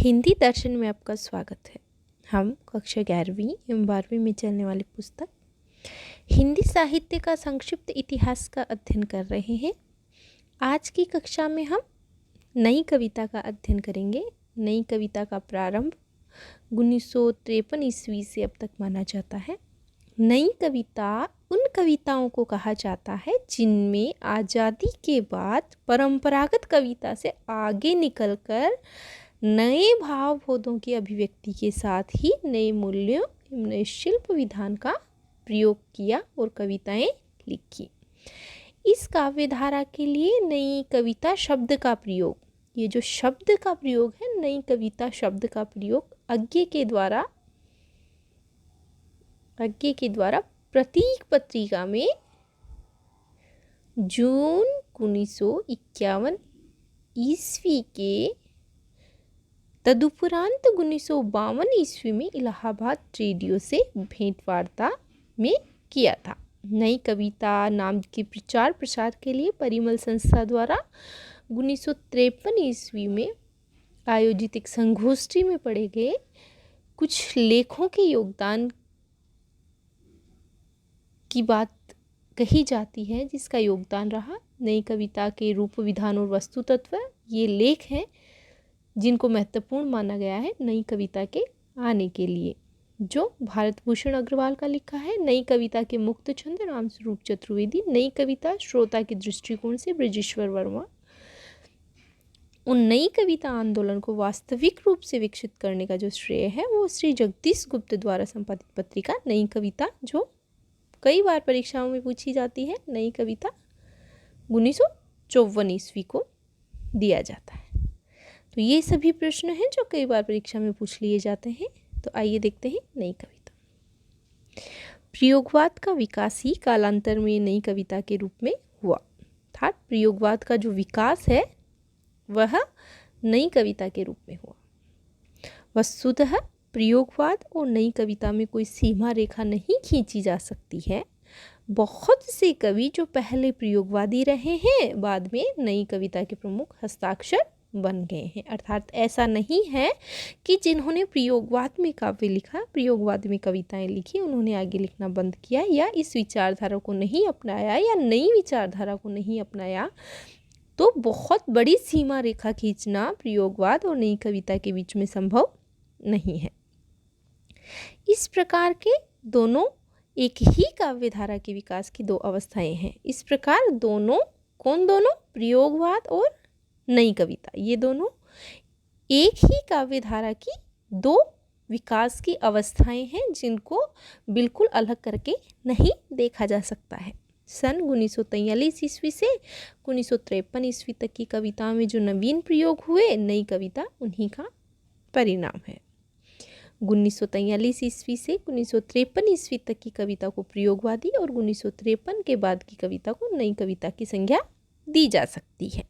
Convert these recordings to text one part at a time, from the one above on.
हिंदी दर्शन में आपका स्वागत है। हम कक्षा 11वीं एवं 12वीं में चलने वाली पुस्तक हिंदी साहित्य का संक्षिप्त इतिहास का अध्ययन कर रहे हैं। आज की कक्षा में हम नई कविता का अध्ययन करेंगे। नई कविता का प्रारंभ 1953 ईस्वी से अब तक माना जाता है। नई कविता उन कविताओं को कहा जाता है जिनमें आज़ादी के बाद परंपरागत कविता से आगे निकलकर नए भावबोधों की अभिव्यक्ति के साथ ही नए मूल्यों नए शिल्प विधान का प्रयोग किया और कविताएं लिखी। इस काव्य धारा के लिए नई कविता शब्द का प्रयोग, ये जो शब्द का प्रयोग है, नई कविता शब्द का प्रयोग अज्ञे के द्वारा प्रतीक पत्रिका में जून 1951 ईस्वी के तदुपरांत 1952 ईस्वी में इलाहाबाद रेडियो से भेंट वार्ता में किया था। नई कविता नाम के प्रचार प्रसार के लिए परिमल संस्था द्वारा 1953 ईस्वी में आयोजित एक संगोष्ठी में पढ़े गए कुछ लेखों के योगदान की बात कही जाती है, जिसका योगदान रहा नई कविता के रूप विधान और वस्तु तत्व। ये लेख हैं जिनको महत्वपूर्ण माना गया है नई कविता के आने के लिए, जो भारत भूषण अग्रवाल का लिखा है। नई कविता के मुक्त छंद रामस्वरूप चतुर्वेदी। नई कविता श्रोता के दृष्टिकोण से बृजेश्वर वर्मा। उन नई कविता आंदोलन को वास्तविक रूप से विकसित करने का जो श्रेय है वो श्री जगदीश गुप्त द्वारा संपादित पत्रिका नई कविता, जो कई बार परीक्षाओं में पूछी जाती है, नई कविता 1954 ईस्वी को दिया जाता है। तो ये सभी प्रश्न हैं जो कई बार परीक्षा में पूछ लिए जाते हैं। तो आइए देखते हैं नई कविता। प्रयोगवाद का विकास ही कालांतर में नई कविता के रूप में हुआ। अर्थात प्रयोगवाद का जो विकास है वह नई कविता के रूप में हुआ। वस्तुतः प्रयोगवाद और नई कविता में कोई सीमा रेखा नहीं खींची जा सकती है। बहुत से कवि जो पहले प्रयोगवादी रहे हैं बाद में नई कविता के प्रमुख हस्ताक्षर बन गए हैं। अर्थात ऐसा नहीं है कि जिन्होंने प्रयोगवाद में काव्य लिखा, प्रयोगवाद में कविताएं लिखी, उन्होंने आगे लिखना बंद किया या इस विचारधारा को नहीं अपनाया या नई विचारधारा को नहीं अपनाया। तो बहुत बड़ी सीमा रेखा खींचना प्रयोगवाद और नई कविता के बीच में संभव नहीं है। इस प्रकार के दोनों एक ही काव्य धारा के विकास की दो अवस्थाएं हैं। इस प्रकार दोनों प्रयोगवाद और नई कविता, ये दोनों एक ही काव्य धारा की दो विकास की अवस्थाएं हैं जिनको बिल्कुल अलग करके नहीं देखा जा सकता है। सन 1943 ईस्वी से 1953 ईस्वी तक की कविताओं में जो नवीन प्रयोग हुए, नई कविता उन्हीं का परिणाम है। 1943 ईस्वी से 1953 ईस्वी तक की कविता को प्रयोगवादी और 1953 के बाद की कविता को नई कविता की संज्ञा दी जा सकती है।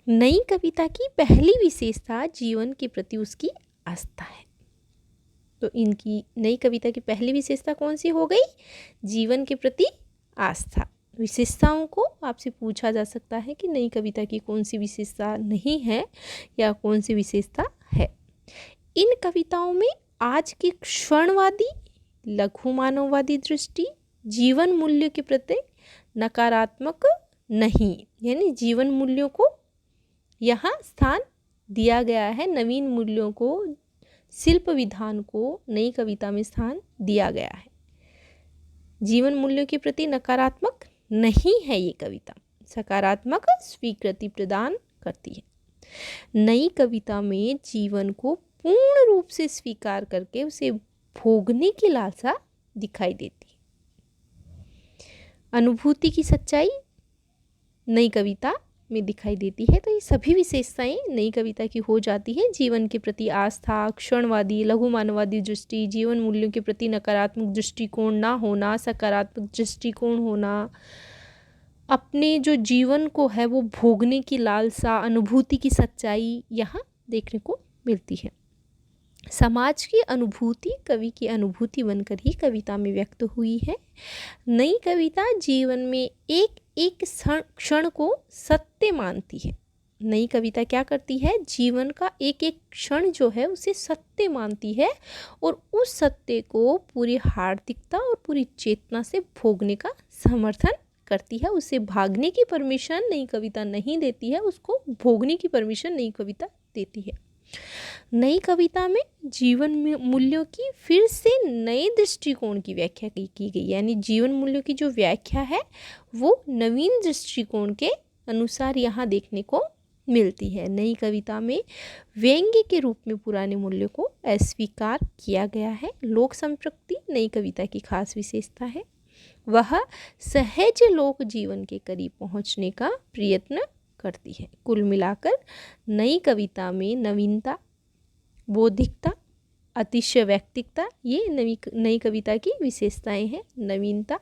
नई कविता की पहली विशेषता जीवन के प्रति उसकी आस्था है। तो इनकी नई कविता की पहली विशेषता कौन सी हो गई? जीवन के प्रति आस्था। विशेषताओं को आपसे पूछा जा सकता है कि नई कविता की कौन सी विशेषता नहीं है या कौन सी विशेषता है। इन कविताओं में आज की क्षणवादी लघु मानववादी दृष्टि जीवन मूल्य के प्रति नकारात्मक नहीं, यानी जीवन मूल्यों को यहाँ स्थान दिया गया है। नवीन मूल्यों को, शिल्प विधान को नई कविता में स्थान दिया गया है। जीवन मूल्यों के प्रति नकारात्मक नहीं है ये कविता, सकारात्मक स्वीकृति प्रदान करती है। नई कविता में जीवन को पूर्ण रूप से स्वीकार करके उसे भोगने की लालसा दिखाई देती है। अनुभूति की सच्चाई नई कविता में दिखाई देती है। तो ये सभी विशेषताएं नई कविता की हो जाती है। जीवन के प्रति आस्था, क्षणवादी लघु मानववादी दृष्टि, जीवन मूल्यों के प्रति नकारात्मक दृष्टिकोण ना होना, सकारात्मक दृष्टिकोण होना, अपने जो जीवन को है वो भोगने की लालसा, अनुभूति की सच्चाई यहाँ देखने को मिलती है। समाज की अनुभूति कवि की अनुभूति बनकर ही कविता में व्यक्त हुई है। नई कविता जीवन में एक एक क्षण को सत्य मानती है। नई कविता क्या करती है, जीवन का एक एक क्षण जो है उसे सत्य मानती है और उस सत्य को पूरी हार्दिकता और पूरी चेतना से भोगने का समर्थन करती है। उसे भागने की परमिशन नई कविता नहीं देती है, उसको भोगने की परमिशन नई कविता देती है। नई कविता में जीवन मूल्यों की फिर से नए दृष्टिकोण की व्याख्या की गई, यानी जीवन मूल्यों की जो व्याख्या है वो नवीन दृष्टिकोण के अनुसार यहाँ देखने को मिलती है। नई कविता में व्यंग्य के रूप में पुराने मूल्यों को अस्वीकार किया गया है। लोक संपृक्ति नई कविता की खास विशेषता है। वह सहज लोक जीवन के करीब पहुंचने का प्रयत्न करती है। कुल मिलाकर नई कविता में नवीनता, बौद्धिकता, अतिशय व्यक्तिकता, ये नई कविता की विशेषताएं हैं। नवीनता,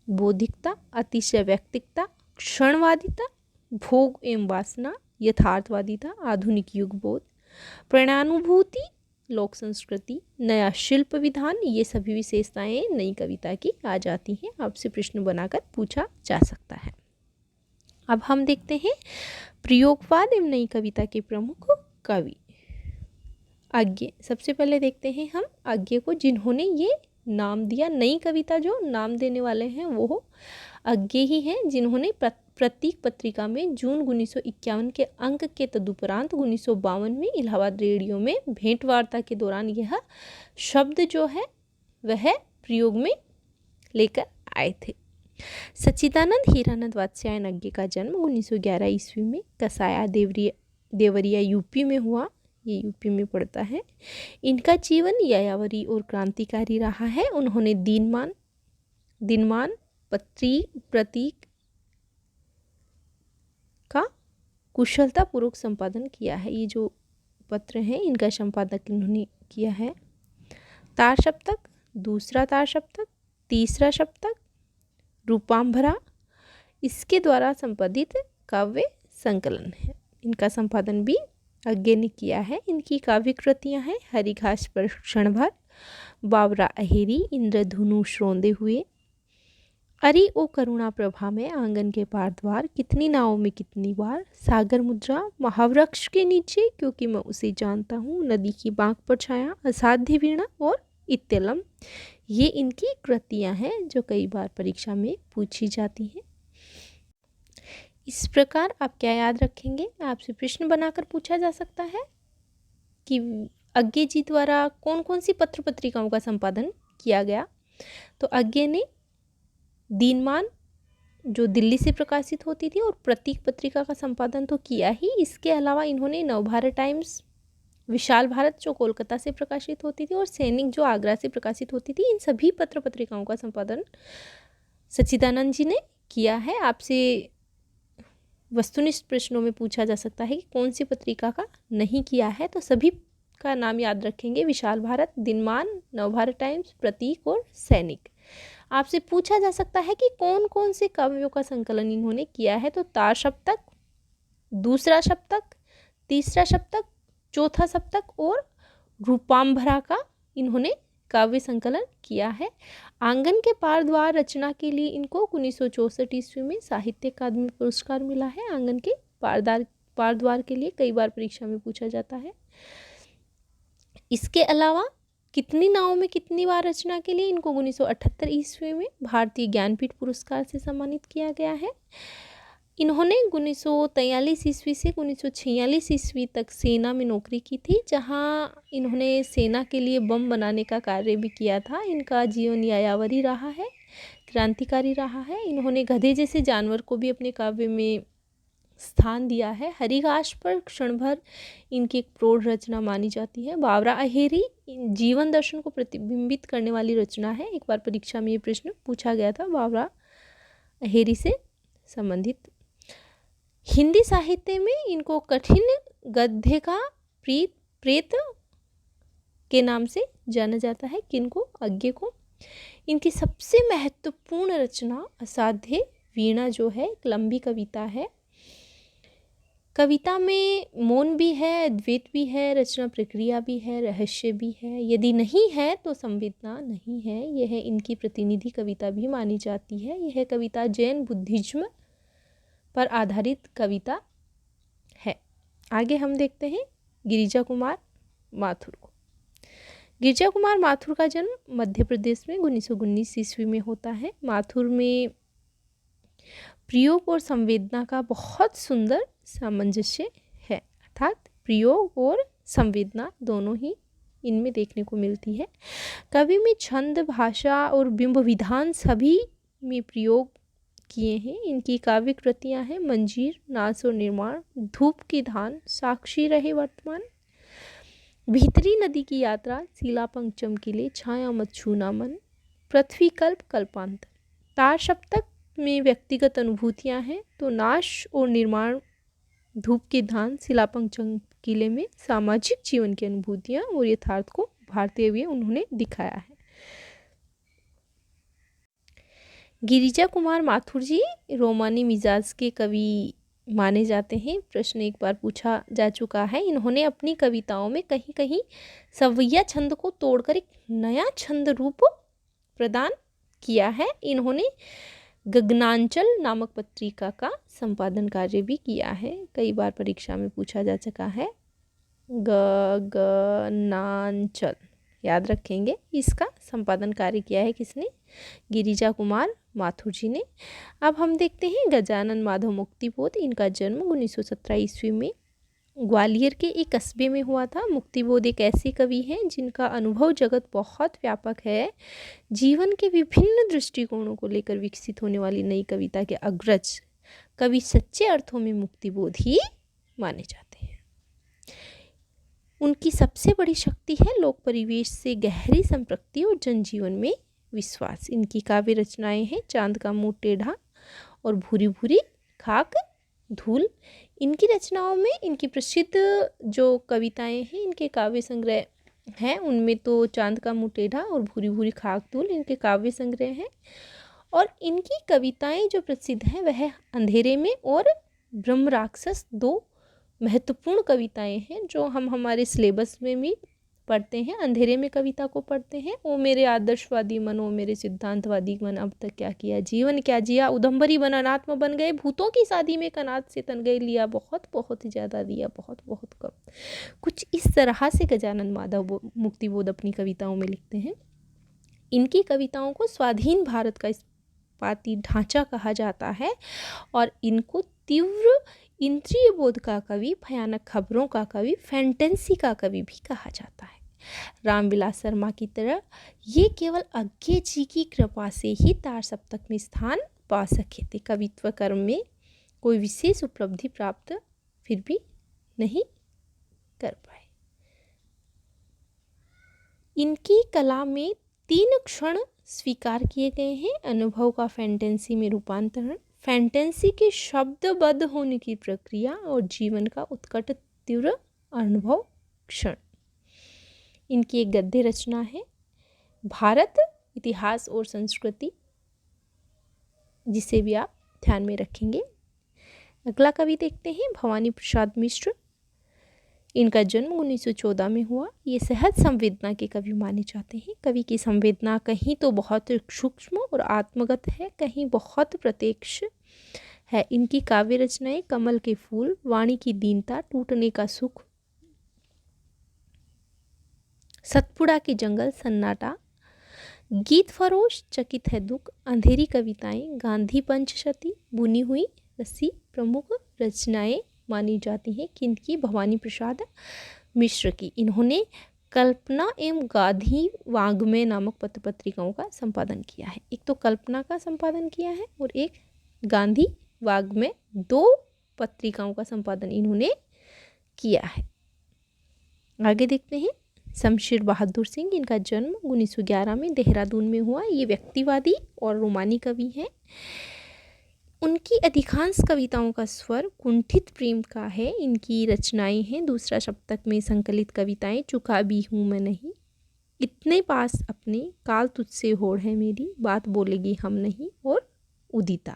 बौद्धिकता, अतिशय व्यक्तिकता, क्षणवादिता, भोग एवं वासना, यथार्थवादिता, आधुनिक युग बोध, प्रणयानुभूति, लोक संस्कृति, नया शिल्प विधान, ये सभी विशेषताएं नई कविता की आ जाती हैं। आपसे प्रश्न बनाकर पूछा जा सकता है। अब हम देखते हैं प्रयोगवाद एवं नई कविता के प्रमुख कवि। अज्ञे, सबसे पहले देखते हैं हम अज्ञे को, जिन्होंने ये नाम दिया। नई कविता जो नाम देने वाले हैं वो अज्ञे ही हैं, जिन्होंने प्रतीक पत्रिका में जून 1951 के अंक के तदुपरांत 1952 में इलाहाबाद रेडियो में भेंट वार्ता के दौरान यह शब्द जो है वह प्रयोग में लेकर आए थे। सच्चिदानंद हीरानंद वात्स्यायन अज्ञे का जन्म 1911 ईस्वी में कसाया देवरिया यूपी में हुआ। ये यूपी में पड़ता है। इनका जीवन यायावरी और क्रांतिकारी रहा है। उन्होंने दिनमान प्रतीक का कुशलतापूर्वक संपादन किया है। ये जो पत्र हैं इनका संपादक इन्होंने किया है। तार सप्तक, दूसरा तार सप्तक, तीसरा सप्तक, रूपांभरा इसके द्वारा संपादित काव्य संकलन है। इनका संपादन भी अज्ञे ने किया है। इनकी काव्य कृतियाँ हैं हरिघास पर क्षण भर, बावरा अहेरी, इंद्रधुनु श्रोंदे हुए, अरि ओ करुणा प्रभा में, आंगन के पार द्वार, कितनी नावों में कितनी बार, सागर मुद्रा, महावृक्ष के नीचे क्योंकि मैं उसे जानता हूँ, नदी की बांक पर छाया, असाध्य वीणा और इत्यलम, ये इनकी कृतियाँ हैं जो कई बार परीक्षा में पूछी जाती हैं। इस प्रकार आप क्या याद रखेंगे, आपसे प्रश्न बनाकर पूछा जा सकता है कि अज्ञे जी द्वारा कौन कौन सी पत्र पत्रिकाओं का संपादन किया गया। तो अज्ञे ने दीनमान जो दिल्ली से प्रकाशित होती थी और प्रतीक पत्रिका का संपादन तो किया ही, इसके अलावा इन्होंने नवभारत टाइम्स, विशाल भारत जो कोलकाता से प्रकाशित होती थी और सैनिक जो आगरा से प्रकाशित होती थी, इन सभी पत्र पत्रिकाओं का संपादन सच्चिदानंद जी ने किया है। आपसे वस्तुनिष्ठ प्रश्नों में पूछा जा सकता है कि कौन सी पत्रिका का नहीं किया है, तो सभी का नाम याद रखेंगे, विशाल भारत, दिनमान, नवभारत टाइम्स, प्रतीक और सैनिक। आपसे पूछा जा सकता है कि कौन कौन से काव्यों का संकलन इन्होंने किया है, तो तार सप्तक, दूसरा सप्तक, तीसरा सप्तक, चौथा सप्तक और रूपांभरा का इन्होंने काव्य संकलन किया है। आंगन के पार द्वार रचना के लिए इनको 1964 ईस्वी में साहित्य अकादमी पुरस्कार मिला है। आंगन के पार द्वार के लिए कई बार परीक्षा में पूछा जाता है। इसके अलावा कितनी नावों में कितनी बार रचना के लिए इनको 1978 ईस्वी में भारतीय ज्ञानपीठ पुरस्कार से सम्मानित किया गया है। इन्होंने 1943 ईस्वी से 1946 ईस्वी तक सेना में नौकरी की थी, जहां इन्होंने सेना के लिए बम बनाने का कार्य भी किया था। इनका जीवन यायावरी रहा है, क्रांतिकारी रहा है। इन्होंने गधे जैसे जानवर को भी अपने काव्य में स्थान दिया है। हरिघास पर क्षण भर इनकी एक प्रौढ़ रचना मानी जाती है। बावरा अहेरी जीवन दर्शन को प्रतिबिंबित करने वाली रचना है। एक बार परीक्षा में ये प्रश्न पूछा गया था बावरा अहेरी से संबंधित। हिंदी साहित्य में इनको कठिन गद्य का प्रेत के नाम से जाना जाता है। किनको? अज्ञे को। इनकी सबसे महत्वपूर्ण रचना असाध्य वीणा जो है एक लंबी कविता है। कविता में मौन भी है, द्वैत भी है, रचना प्रक्रिया भी है, रहस्य भी है। यदि नहीं है तो संवेदना नहीं है। यह इनकी प्रतिनिधि कविता भी मानी जाती है। यह कविता जैन बुद्धिज्म पर आधारित कविता है। आगे हम देखते हैं गिरिजा कुमार माथुर को। गिरिजा कुमार माथुर का जन्म मध्य प्रदेश में 1919 ईस्वी में होता है। माथुर में प्रयोग और संवेदना का बहुत सुंदर सामंजस्य है, अर्थात प्रयोग और संवेदना दोनों ही इनमें देखने को मिलती है। कवि में छंद, भाषा और बिंब विधान सभी में प्रयोग किए हैं। इनकी काव्य कृतियाँ हैं मंजीर, नाच और निर्माण, धूप की धान, साक्षी रहे वर्तमान, भीतरी नदी की यात्रा, शीला पंख चमकीले, छाया मत छूना मन, पृथ्वी कल्प, कल्पांतर। तार सप्तक में व्यक्तिगत अनुभूतियाँ हैं तो नाश और निर्माण, धूप की धान, शीला पंख चमकीले में सामाजिक जीवन की अनुभूतियाँ और यथार्थ को उभारते हुए उन्होंने दिखाया है। गिरिजा कुमार माथुर जी रोमानी मिजाज के कवि माने जाते हैं। प्रश्न एक बार पूछा जा चुका है। इन्होंने अपनी कविताओं में कहीं कहीं सवैया छंद को तोड़कर एक नया छंद रूप प्रदान किया है। इन्होंने गगनांचल नामक पत्रिका का संपादन कार्य भी किया है, कई बार परीक्षा में पूछा जा चुका है। गगनांचल याद रखेंगे, इसका संपादन कार्य किया है किसने? गिरिजा कुमार माथुर जी ने। अब हम देखते हैं गजानन माधव मुक्तिबोध। इनका जन्म 1917 ईस्वी में ग्वालियर के एक कस्बे में हुआ था। मुक्तिबोध एक ऐसे कवि हैं जिनका अनुभव जगत बहुत व्यापक है। जीवन के विभिन्न दृष्टिकोणों को लेकर विकसित होने वाली नई कविता के अग्रज कवि सच्चे अर्थों में मुक्तिबोध ही माने जाते हैं। उनकी सबसे बड़ी शक्ति है लोक परिवेश से गहरी संपृक्ति और जनजीवन में विश्वास। इनकी काव्य रचनाएं हैं चांद का मुंह टेढ़ा और भूरी भूरी खाक धूल। इनकी रचनाओं में इनकी प्रसिद्ध जो कविताएं हैं, इनके काव्य संग्रह हैं, उनमें तो चांद का मुंह टेढ़ा और भूरी भूरी खाक धूल इनके काव्य संग्रह हैं। और इनकी कविताएं जो प्रसिद्ध हैं वह अंधेरे में और ब्रह्म राक्षस दो महत्वपूर्ण कविताएं हैं जो हम हमारे सिलेबस में भी पढ़ते हैं। अंधेरे में कविता को पढ़ते हैं। ओ मेरे आदर्शवादी मन, ओ मेरे सिद्धांतवादी मन, अब तक क्या किया, जीवन क्या जिया, उदम्बरी बन अनात्म बन गए, भूतों की शादी में कनात से तन गए, लिया बहुत बहुत ज़्यादा, दिया बहुत बहुत कम। कुछ इस तरह से गजानन माधव मुक्तिबोध अपनी कविताओं में लिखते हैं। इनकी कविताओं को स्वाधीन भारत का इस्पाती ढांचा कहा जाता है और इनको तीव्र इंद्रिय बोध का कवि, भयानक खबरों का कवि, फैंटेसी का कवि भी कहा जाता है। रामविलास शर्मा की तरह ये केवल अज्ञे जी की कृपा से ही तार सप्तक में स्थान पा सके थे। कवित्व कर्म में कोई विशेष उपलब्धि प्राप्त फिर भी नहीं कर पाए। इनकी कला में 3 क्षण स्वीकार किए गए हैं। अनुभव का फैंटेसी में रूपांतरण, फैंटेसी के शब्दबद्ध होने की प्रक्रिया और जीवन का उत्कट तीव्र अनुभव क्षण। इनकी एक गद्य रचना है भारत इतिहास और संस्कृति, जिसे भी आप ध्यान में रखेंगे। अगला कवि देखते हैं भवानी प्रसाद मिश्र। इनका जन्म 1914 में हुआ। ये सहज संवेदना के कवि माने जाते हैं। कवि की संवेदना कहीं तो बहुत सूक्ष्म और आत्मगत है, कहीं बहुत प्रत्यक्ष है। इनकी काव्य रचनाएं कमल के फूल, वाणी की दीनता, टूटने का सुख, सतपुड़ा के जंगल, सन्नाटा, गीत फरोश, चकित है दुख, अंधेरी कविताएं, गांधी पंचशती, बुनी हुई रस्सी प्रमुख रचनाएं मानी जाती हैं किनकी? भवानी प्रसाद मिश्र की। इन्होंने कल्पना एवं गांधी वाग्मय नामक पत्र पत्रिकाओं का संपादन किया है। एक तो कल्पना का संपादन किया है और एक गांधी वाग्मय, 2 पत्रिकाओं का संपादन इन्होंने किया है। आगे देखते हैं शमशेर बहादुर सिंह। इनका जन्म 1911 में देहरादून में हुआ। ये व्यक्तिवादी और रोमानी कवि हैं। उनकी अधिकांश कविताओं का स्वर कुंठित प्रेम का है। इनकी रचनाएं हैं दूसरा सप्तक में संकलित कविताएं, चुका भी हूँ मैं नहीं, इतने पास अपने, काल तुझसे होड़ है मेरी, बात बोलेगी हम नहीं और उदिता।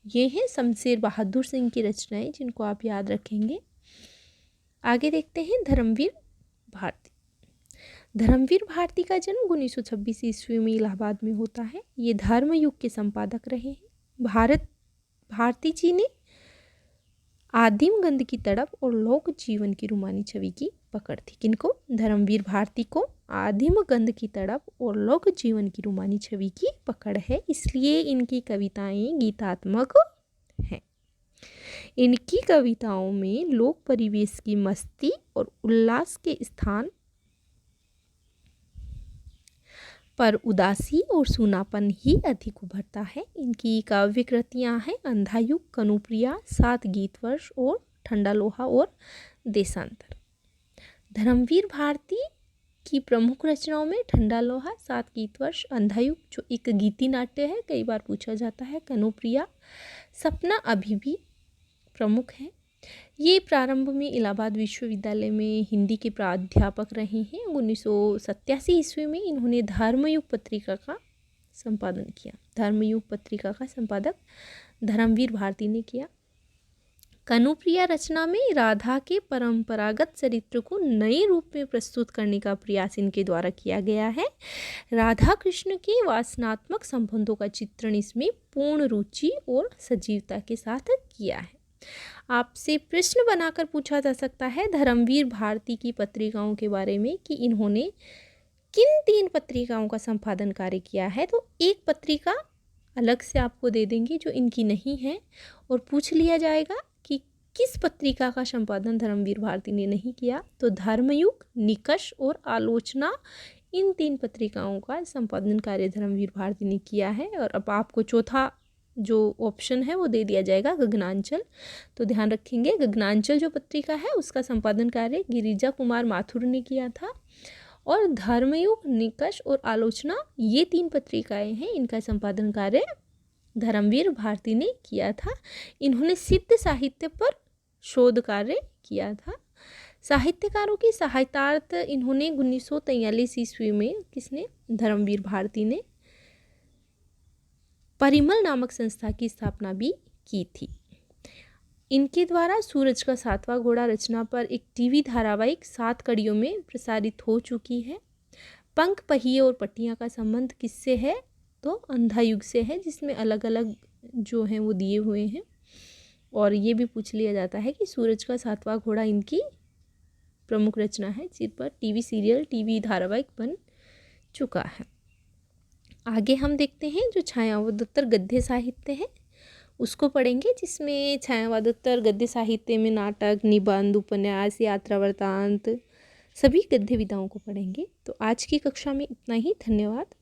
ये हैं शमशेर बहादुर सिंह की रचनाएं जिनको आप याद रखेंगे। आगे देखते हैं धर्मवीर भारती। धर्मवीर भारती का जन्म 1926 ईस्वी में इलाहाबाद में होता है। ये धर्म युग के संपादक रहे हैं। भारती जी ने आदिम गंध की तड़प और लोक जीवन की रुमानी छवि की पकड़ थी। किनको? धर्मवीर भारती को आदिम गंध की तड़प और लोक जीवन की रुमानी छवि की पकड़ है, इसलिए इनकी कविताएं गीतात्मक हैं। इनकी कविताओं में लोक परिवेश की मस्ती और उल्लास के स्थान पर उदासी और सूनापन ही अधिक उभरता है। इनकी काव्य कृतियाँ हैं अंधायुग, कनुप्रिया, 7 गीतवर्ष और ठंडा लोहा और देशांतर। धर्मवीर भारती की प्रमुख रचनाओं में ठंडा लोहा, 7 गीतवर्ष, अंधायुग जो एक गीति नाट्य है, कई बार पूछा जाता है, कनुप्रिया, सपना अभी भी प्रमुख है। ये प्रारंभ में इलाहाबाद विश्वविद्यालय में हिंदी के प्राध्यापक रहे हैं। 1987 ईस्वी में इन्होंने धर्मयुग पत्रिका का संपादन किया। धर्मयुग पत्रिका का संपादक धर्मवीर भारती ने किया। कनुप्रिया रचना में राधा के परंपरागत चरित्र को नए रूप में प्रस्तुत करने का प्रयास इनके द्वारा किया गया है। राधा कृष्ण के वासनात्मक संबंधों का चित्रण इसमें पूर्ण रुचि और सजीवता के साथ किया है। आपसे प्रश्न बनाकर पूछा जा सकता है धर्मवीर भारती की पत्रिकाओं के बारे में कि इन्होंने किन 3 पत्रिकाओं का संपादन कार्य किया है। तो एक पत्रिका अलग से आपको दे देंगे जो इनकी नहीं है, और पूछ लिया जाएगा कि किस पत्रिका का संपादन धर्मवीर भारती ने नहीं किया। तो धर्मयुग, निकष और आलोचना, इन 3 पत्रिकाओं का संपादन कार्य धर्मवीर भारती ने किया है। और अब आपको चौथा जो ऑप्शन है वो दे दिया जाएगा, गगनांचल। तो ध्यान रखेंगे, गगनांचल जो पत्रिका है उसका संपादन कार्य गिरिजा कुमार माथुर ने किया था। और धर्मयुग, निकष और आलोचना, ये 3 पत्रिकाएं हैं, इनका संपादन कार्य धर्मवीर भारती ने किया था। इन्होंने सिद्ध साहित्य पर शोध कार्य किया था। साहित्यकारों की सहायतार्थ इन्होंने 1943 ईस्वी में किसने? धर्मवीर भारती ने परिमल नामक संस्था की स्थापना भी की थी। इनके द्वारा सूरज का 7वां घोड़ा रचना पर एक टीवी धारावाहिक 7 कड़ियों में प्रसारित हो चुकी है। पंख, पहिए और पट्टियाँ का संबंध किससे है? तो अंधायुग से है, जिसमें अलग अलग जो हैं वो दिए हुए हैं। और ये भी पूछ लिया जाता है कि सूरज का 7वां घोड़ा इनकी प्रमुख रचना है, जिस पर टीवी सीरियल, टीवी धारावाहिक बन चुका है। आगे हम देखते हैं जो छायावादोत्तर गद्य साहित्य है उसको पढ़ेंगे, जिसमें छायावादोत्तर गद्य साहित्य में नाटक, निबंध, उपन्यास, यात्रा वृत्तांत, सभी गद्य विधाओं को पढ़ेंगे। तो आज की कक्षा में इतना ही। धन्यवाद।